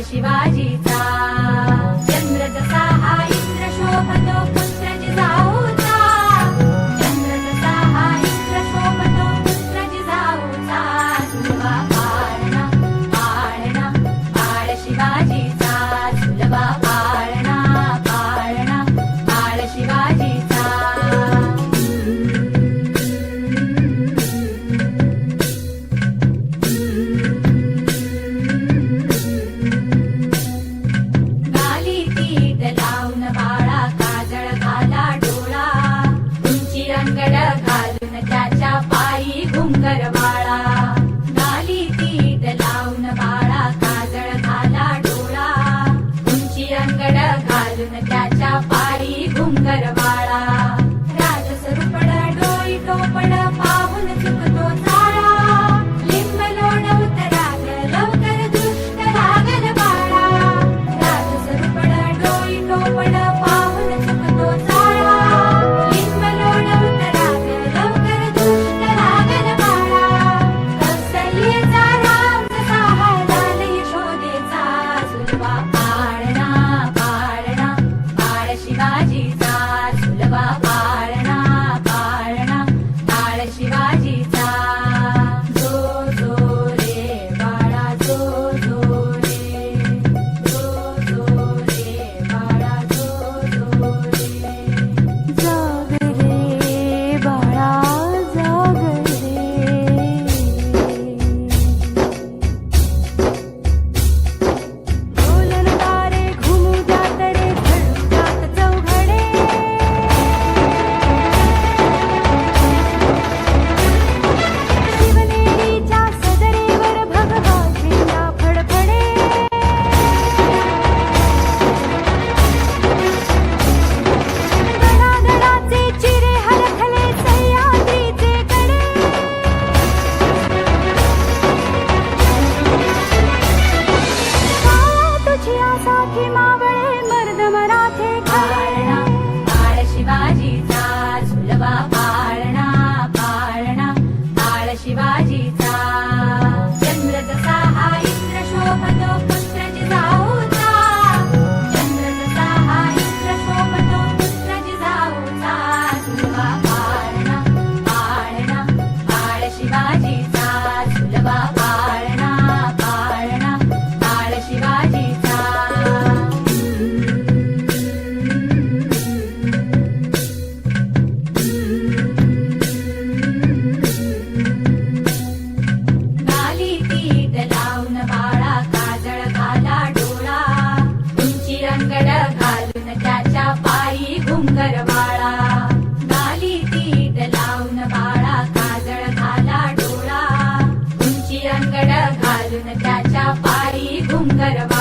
शिवाजीचा चंद्र जसा हा इंद्र शोभतो पुत्र जिजाऊचा चंद्र जसा हा इंद्र शोभतो पुत्र जिजाऊचा सुलभा पाळणा पाळणा पाळ शिवाजीचा सुलभा पाळणा पाळणा पाळ शिवाजीचा त्याच्या पायी घुंगरवाळा गाली तीट लावून बाळा काजळ घाला डोळा उंची अंगड घालून त्याच्या पायी घुंगरवाळा राजसरूपड डोई टोपड पाहून चुकतो चाळा लिंब लोण उतराग लवकर दृष्ट लागल बाळा राजसरूपड डोई टोपड पाहून चुकतो चाळा लिंब लोण उतराग लवकर दृष्ट लागल बाळा कौसल्येचा राम जसा हालाल यशोदेचा सुलभा पाळणा पाळणा पाळ शिवाजीचा सुलभा पाळणा पाळणा पाळ शिवाजीचा जो जो रे बाळा जो जो रे जो जो रे बाळा जो जो रे जाग रे बाळा जाग रे बोलन तारे घुमू जात रे झळू जात चौघडे शिवनेरीच्या सदरेवर भगवा झेंडा फडफडे गडागडाचे चिरे हलखले सह्याद्रीचे कडे काळा तुझी आसाखी मावळे मर्द मराठे पाळणा पाळ शिवाजीचा सुलभा पाळणा पाळणा पाळ शिवाजीचा चंद्र जसा हा इंद्र शोभतो पुत्र जिजाऊचा चंद्र जसा हा इंद्र शोभतो पुत्र जिजाऊचा सुलभा पाळणा पाळणा पाळ शिवाजीचा सुलभा पाळणा पाळणा पाळ शिवाजीचा गाली तीट लावून बाळा काजळ घाला डोळा उंची अंगड घालून त्याच्या पायी घुंगरवाळा गाली तीट लावून बाळा काजळ घाला डोळा उंची अंगड घालून त्याच्या पायी घुंगरवाळा